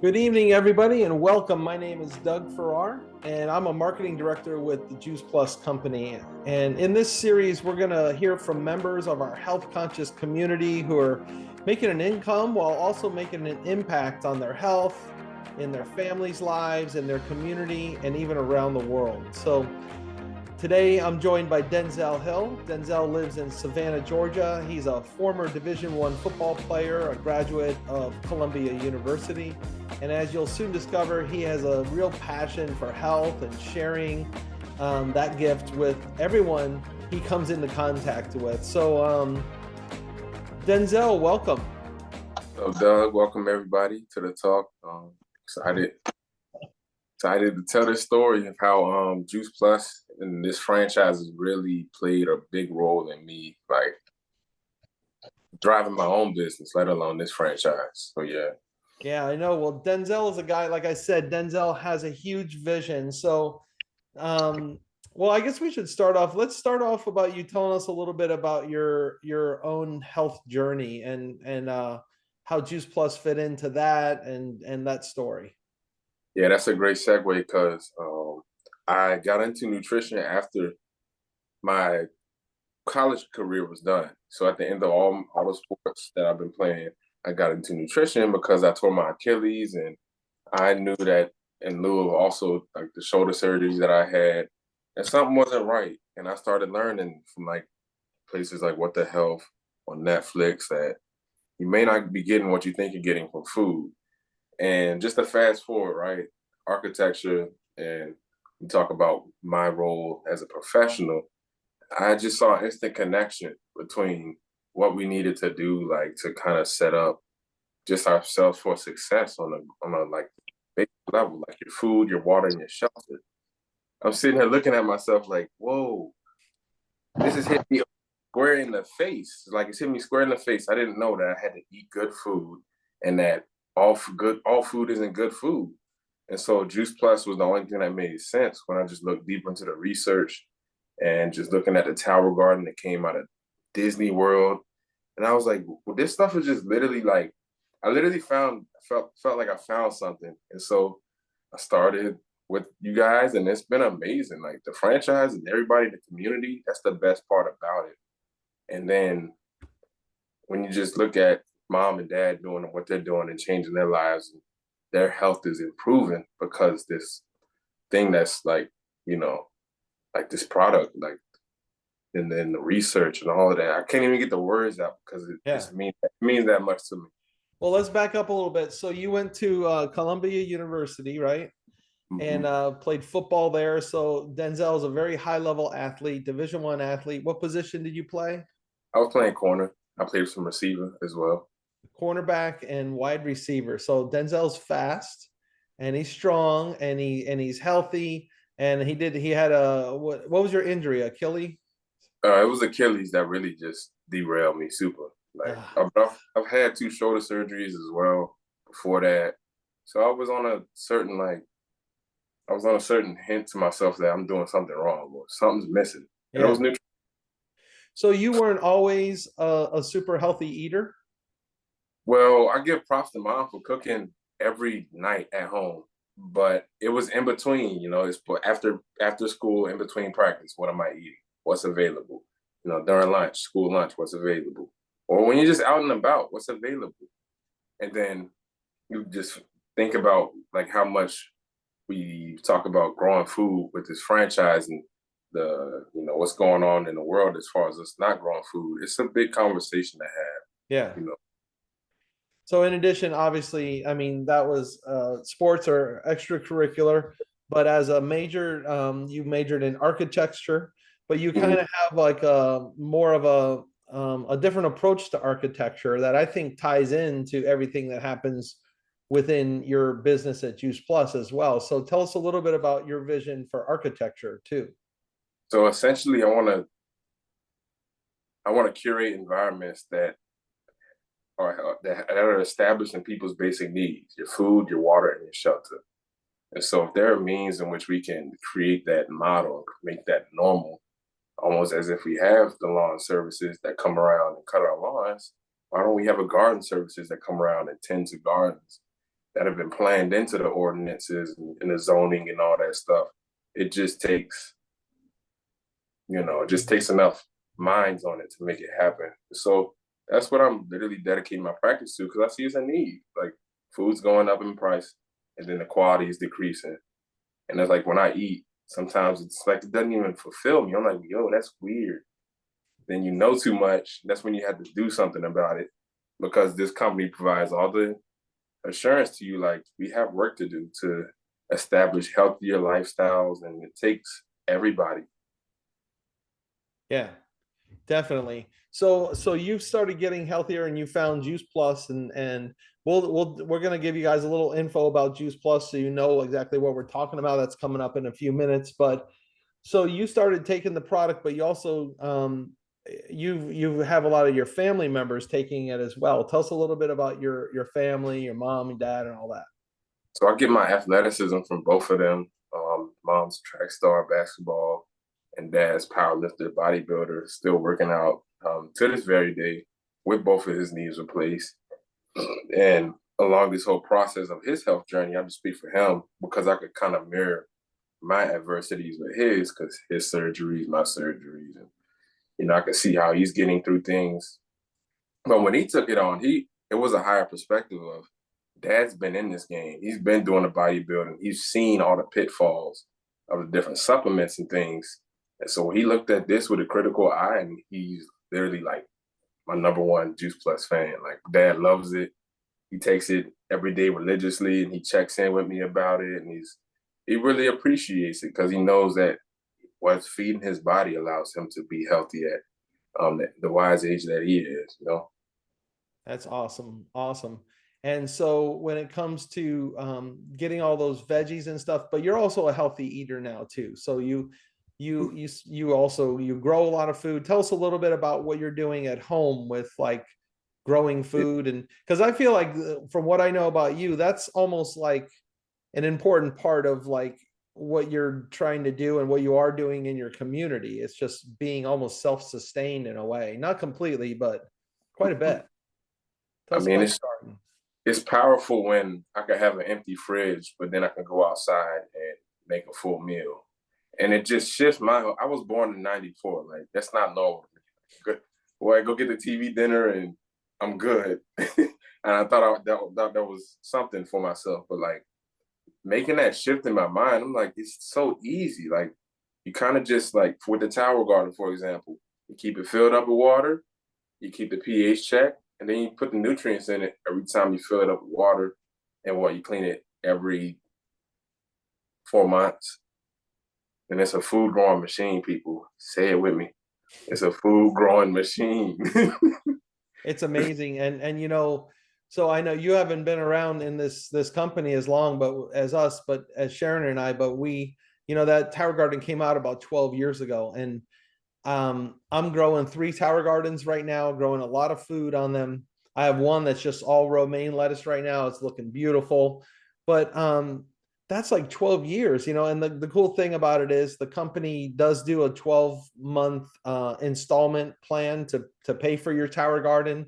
Good evening, everybody, and welcome. My name is Doug Farrar, and I'm a marketing director with the Juice Plus company. And in this series, we're going to hear from members of our health conscious community who are making an income while also making an impact on their health, in their families' lives, in their community, and even around the world. So today, I'm joined by Denzell Hill. Denzell lives in Savannah, Georgia. He's a former Division I football player, a graduate of Colombia University. And as you'll soon discover, he has a real passion for health and sharing that gift with everyone he comes into contact with. So, Denzell, welcome. So, Doug, welcome everybody to the talk. Excited, excited to tell this story of how Juice Plus and this franchise has really played a big role in me, like driving my own business, let alone this franchise. So, yeah. Yeah, I know. Well, Denzel is a guy, like I said, Denzel has a huge vision. So, um, well, I guess we should start off. Let's start off about you telling us a little bit about your own health journey and how Juice Plus fit into that and that story. Yeah, that's a great segue because I got into nutrition after my college career was done. So at the end of all the sports that I've been playing, I got into nutrition because I tore my Achilles, and I knew that in lieu of also like the shoulder surgeries that I had, and something wasn't right. And I started learning from like places like What the Health on Netflix that you may not be getting what you think you're getting from food. And just to fast forward, right? Architecture, and we talk about my role as a professional. I just saw an instant connection between what we needed to do, like to kind of set up just ourselves for success on a like basic level, like your food, your water, and your shelter. I'm sitting here looking at myself like, whoa, this is hitting me square in the face. Like it's hitting me square in the face. I didn't know that I had to eat good food and that all food isn't good food. And so Juice Plus was the only thing that made sense when I just looked deeper into the research and just looking at the Tower Garden that came out of Disney World. And I was like, well, this stuff is just literally like, I literally felt like I found something. And so I started with you guys, and it's been amazing. Like the franchise and everybody in the community, that's the best part about it. And then when you just look at mom and dad doing what they're doing and changing their lives, their health is improving because this thing that's like, you know, like this product, like, and then the research and all of that. I can't even get the words out because Yeah. it means that much to me. Well, let's back up a little bit. So you went to Columbia University, right? And Mm-hmm. played football there. So Denzel is a very high level athlete, Division I athlete. What position did you play? I was playing corner. I played some receiver as well. Cornerback and wide receiver. So Denzel's fast and he's strong and he's healthy. And he had a what was your injury? Achilles? It was Achilles that really just derailed me super. Like I've had two shoulder surgeries as well before that, so I was on a certain hint to myself that I'm doing something wrong or something's missing, and it Yeah. was nutrition. So you weren't always a super healthy eater? Well, I give props to mom for cooking every night at home, but it was in between. You know, it's after school, in between practice. What am I eating? What's available? You know, during lunch, school lunch, what's available? Or when you're just out and about, what's available? And then you just think about like how much we talk about growing food with this franchise and the what's going on in the world as far as us not growing food. It's a big conversation to have. Yeah. You know, So in addition, obviously, I mean, that was sports are extracurricular, but as a major, you majored in architecture, but you kind Mhm. of have like a more of a different approach to architecture that I think ties into everything that happens within your business at Juice Plus as well. So tell us a little bit about your vision for architecture too. So essentially, I want to curate environments that are established in people's basic needs: your food, your water, and your shelter. And so, if there are means in which we can create that model, make that normal, almost as if we have the lawn services that come around and cut our lawns, why don't we have a garden services that come around and tend to gardens? that have been planned into the ordinances and the zoning and all that stuff. It just takes, it just takes enough minds on it to make it happen. So that's what I'm literally dedicating my practice to because I see it's a need. Like food's going up in price and then the quality is decreasing. And it's like when I eat, sometimes it's like it doesn't even fulfill me. I'm like, yo, that's weird. Then you know too much. That's when you have to do something about it because this company provides all the assurance to you, like we have work to do to establish healthier lifestyles, and it takes everybody. Yeah, definitely. So you've started getting healthier and you found Juice Plus, and we're gonna give you guys a little info about Juice Plus so you know exactly what we're talking about. That's coming up in a few minutes. But so you started taking the product, but you also you have a lot of your family members taking it as well. Tell us a little bit about your family, your mom and dad, and all that. So I get my athleticism from both of them. Mom's track star basketball and dad's powerlifter bodybuilder, still working out to this very day with both of his knees replaced. And along this whole process of his health journey, I just speak for him because I could kind of mirror my adversities with his because his surgeries, my surgeries, and I could see how he's getting through things. But when he took it on, it was a higher perspective of dad's been in this game. He's been doing the bodybuilding. He's seen all the pitfalls of the different supplements and things. And so he looked at this with a critical eye, and he's literally like my number one Juice Plus fan. Like dad loves it. He takes it every day religiously, and he checks in with me about it. And he really appreciates it because he knows that what's feeding his body allows him to be healthy at the wise age that he is. That's awesome. Awesome. And so when it comes to getting all those veggies and stuff, but you're also a healthy eater now too. So you also you grow a lot of food. Tell us a little bit about what you're doing at home with like growing food, and because I feel like from what I know about you, that's almost like an important part of like what you're trying to do and what you are doing in your community. It's just being almost self-sustained in a way, not completely, but quite a bit. Tell I us mean, about it's starting. it's powerful when I can have an empty fridge, but then I can go outside and make a full meal. And it just shifts I was born in '94. Like that's not normal. Good. Boy, go get the TV dinner and I'm good. And I thought that was something for myself. But like making that shift in my mind, I'm like, it's so easy. Like you kind of just like with the tower garden, for example, you keep it filled up with water, you keep the pH check, and then you put the nutrients in it every time you fill it up with water, and you clean it every 4 months. And it's a food growing machine, people. Say it with me. It's a food growing machine. It's amazing. And so I know you haven't been around in this company as long, but as us, but as Sharon and I, but we, that Tower Garden came out about 12 years ago. And I'm growing 3 tower gardens right now, growing a lot of food on them. I have one that's just all romaine lettuce right now. It's looking beautiful. But that's like 12 years, and the cool thing about it is the company does do a 12-month installment plan to pay for your tower garden.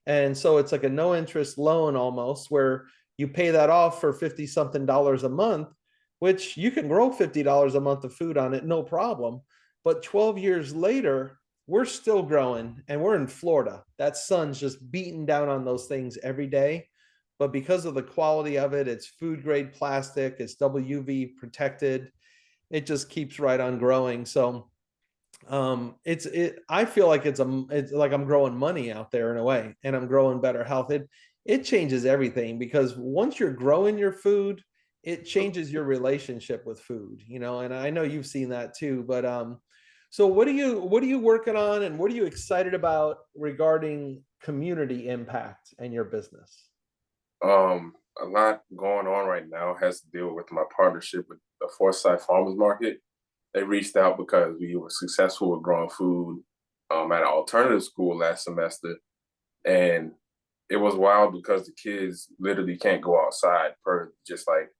And so it's like a no interest loan almost, where you pay that off for 50 something dollars a month, which you can grow $50 a month of food on it, no problem. But 12 years later, we're still growing, and we're in Florida. That sun's just beating down on those things every day. But because of the quality of it, it's food grade plastic, it's WUV protected. It just keeps right on growing. So I feel like it's like I'm growing money out there in a way, and I'm growing better health. It changes everything, because once you're growing your food, it changes your relationship with food, and I know you've seen that too. But so what are you working on, and what are you excited about regarding community impact and your business? A lot going on right now has to deal with my partnership with the Foresight Farmers Market. They reached out because we were successful with growing food at an alternative school last semester. And it was wild because the kids literally can't go outside per just like,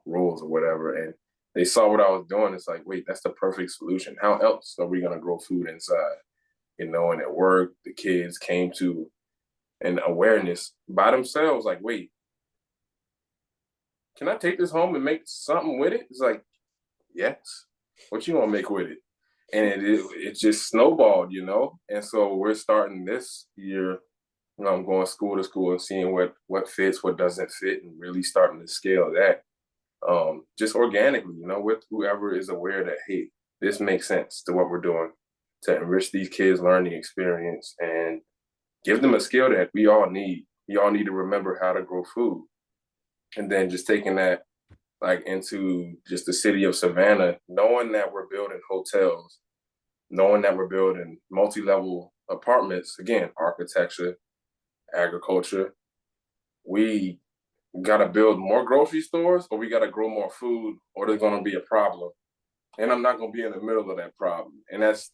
rules or whatever. And they saw what I was doing. It's like, wait, that's the perfect solution. How else are we going to grow food inside? And at work, the kids came to an awareness by themselves, like, wait, can I take this home and make something with it? It's like, yes. What you gonna make with it? And it just snowballed, you know. And so we're starting this year. You know, I'm going school to school and seeing what fits, what doesn't fit, and really starting to scale that. Just organically, you know, with whoever is aware that, hey, this makes sense to what we're doing to enrich these kids' learning experience and give them a skill that we all need. We all need to remember how to grow food. And then just taking that like into just the city of Savannah, knowing that we're building hotels, knowing that we're building multi-level apartments, again, architecture, agriculture, we got to build more grocery stores or we got to grow more food or there's going to be a problem. And I'm not going to be in the middle of that problem. And that's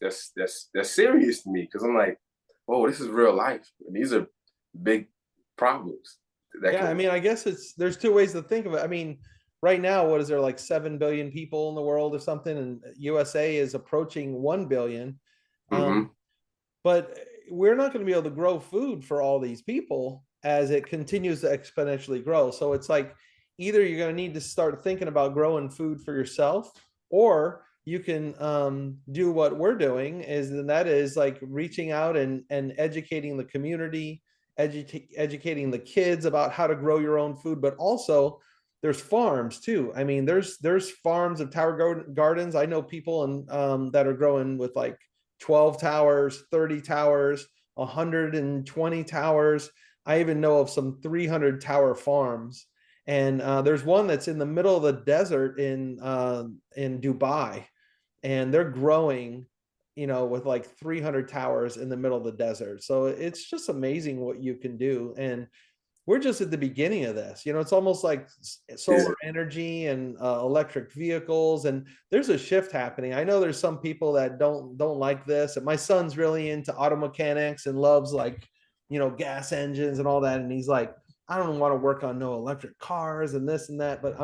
serious to me because I'm like, whoa, this is real life. These are big problems. Yeah, I mean, I guess there's two ways to think of it. I mean, right now, what is there, like 7 billion people in the world or something, and USA is approaching 1 billion. Mm-hmm. But we're not going to be able to grow food for all these people as it continues to exponentially grow. So it's like either you're going to need to start thinking about growing food for yourself, or you can do what we're doing, and that is like reaching out and educating the community, educating the kids about how to grow your own food, but also there's farms too. I mean, there's farms of tower gardens. I know people that are growing with like 12 towers, 30 towers, 120 towers. I even know of some 300 tower farms. And there's one that's in the middle of the desert in Dubai, and they're growing, with like 300 towers in the middle of the desert. So it's just amazing what you can do. And we're just at the beginning of this. It's almost like solar energy and electric vehicles, and there's a shift happening. I know there's some people that don't like this, and my son's really into auto mechanics and loves like gas engines and all that, and he's like, I don't want to work on no electric cars and this and that. But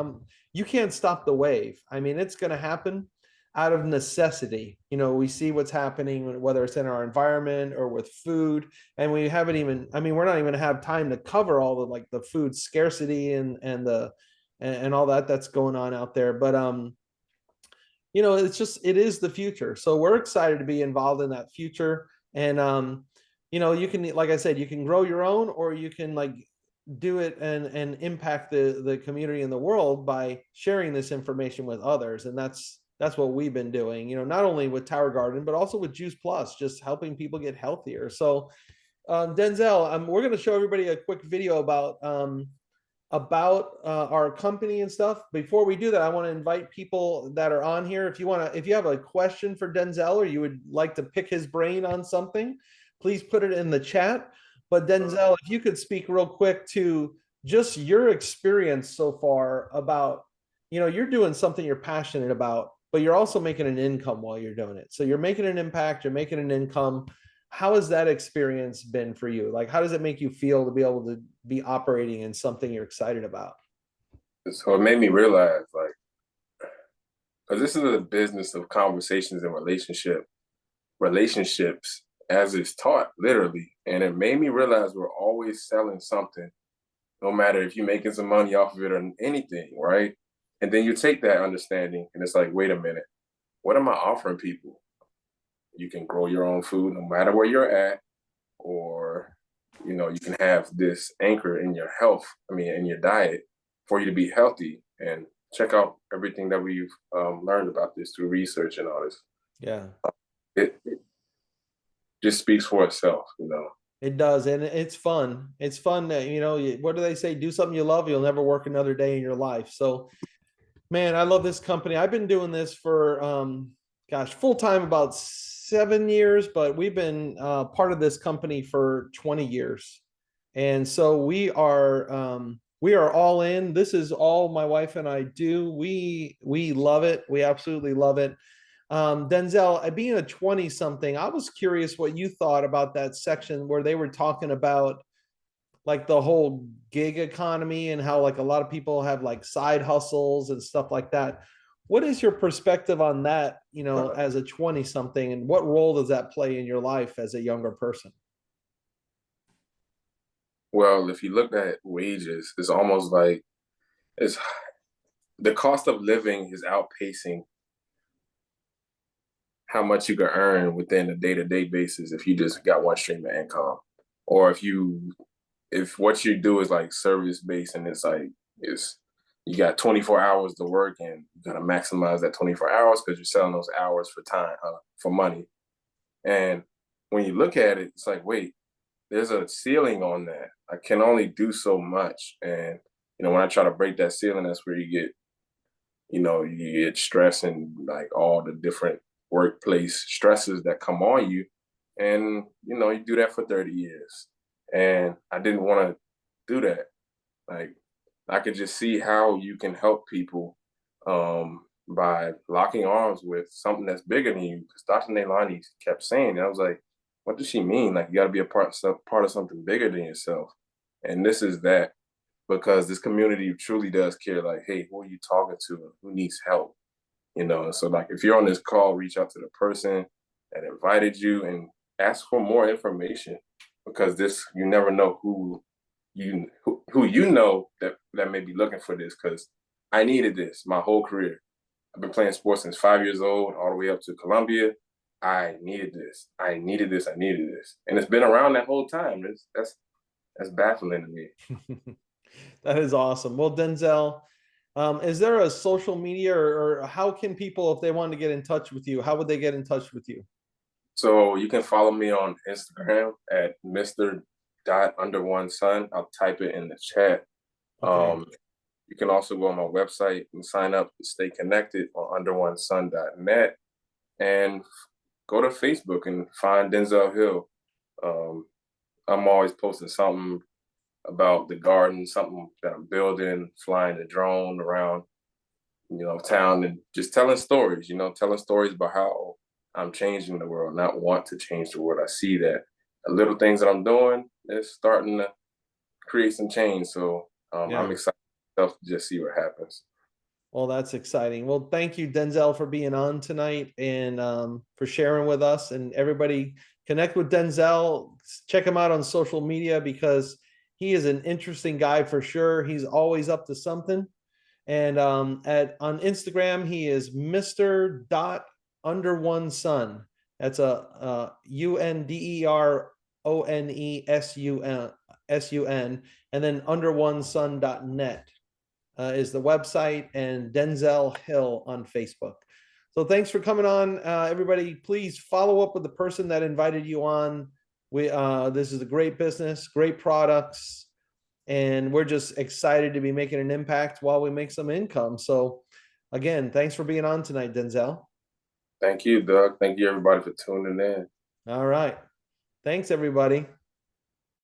you can't stop the wave. I mean, it's going to happen out of necessity. We see what's happening, whether it's in our environment or with food, and we haven't even, I mean, we're not even gonna have time to cover all the like the food scarcity and all that's going on out there. But it is the future. So we're excited to be involved in that future. And you can, like I said, you can grow your own, or you can like do it and impact the community in the world by sharing this information with others. And that's what we've been doing, not only with Tower Garden, but also with Juice Plus, just helping people get healthier. So, Denzel, we're going to show everybody a quick video about our company and stuff. Before we do that, I want to invite people that are on here. If you have a question for Denzel, or you would like to pick his brain on something, please put it in the chat. But Denzel, if you could speak real quick to just your experience so far about, you're doing something you're passionate about, but you're also making an income while you're doing it. So you're making an impact, you're making an income. How has that experience been for you? Like, how does it make you feel to be able to be operating in something you're excited about? So it made me realize, like, because this is a business of conversations and relationships as it's taught, literally. And it made me realize we're always selling something, no matter if you're making some money off of it or anything, right? And then you take that understanding and it's like, wait a minute, what am I offering people? You can grow your own food no matter where you're at, or, you can have this anchor in your health, in your diet for you to be healthy. And check out everything that we've learned about this through research and all this. Yeah. It just speaks for itself, It does. And it's fun. It's fun that, what do they say? Do something you love, you'll never work another day in your life. So, man, I love this company. I've been doing this for, full time about 7 years, but we've been part of this company for 20 years. And so we are all in. This is all my wife and I do. We love it. We absolutely love it. Denzel, being a 20 something, I was curious what you thought about that section where they were talking about like the whole gig economy and how like a lot of people have like side hustles and stuff like that. What is your perspective on that, as a 20 something, and what role does that play in your life as a younger person? Well, if you look at wages, it's almost like it's the cost of living is outpacing how much you can earn within a day-to-day basis if you just got one stream of income, or if what you do is like service based and it's like it's you got 24 hours to work and you gotta maximize that 24 hours because you're selling those hours for time for money. And when you look at it, it's like, wait, there's a ceiling on that. I can only do so much. And when I try to break that ceiling, that's where you get stress and like all the different workplace stresses that come on you. And you do that for 30 years. And I didn't want to do that. Like, I could just see how you can help people by locking arms with something that's bigger than you. Because Dr. Nailani kept saying, I was like, what does she mean? Like, you got to be a part of something bigger than yourself. And this is that, because this community truly does care. Like, hey, who are you talking to? Who needs help? So like, if you're on this call, reach out to the person that invited you and ask for more information, because you never know who that may be looking for this. Because I needed this my whole career. I've been playing sports since 5 years old, all the way up to Colombia. I needed this. I needed this. I needed this, and it's been around that whole time. That's baffling to me. That is awesome. Well, Denzel, is there a social media, or how can people, if they want to get in touch with you, how would they get in touch with you? So you can follow me on Instagram at Mr._1son. I'll type it in the chat. Okay. You can also go on my website and sign up to stay connected on under1son.net, and go to Facebook and find Denzell Hill. I'm always posting something about the garden, something that I'm building, flying a drone around, town, and just telling stories, telling stories about how I'm changing the world, not want to change the world. I see that the little things that I'm doing is starting to create some change. So I'm excited to just see what happens. Well, that's exciting. Well, thank you, Denzel, for being on tonight and for sharing with us. And everybody, connect with Denzel. Check him out on social media, because he is an interesting guy for sure. He's always up to something. And on Instagram, he is Mr._1son. That's a UNDERONESUN, and then under1son.net. Is the website, and Denzell Hill on Facebook. So thanks for coming on, everybody. Please follow up with the person that invited you on. This is a great business, great products, and we're just excited to be making an impact while we make some income. So again, thanks for being on tonight, Denzel. Thank you, Doug. Thank you, everybody, for tuning in. All right. Thanks, everybody.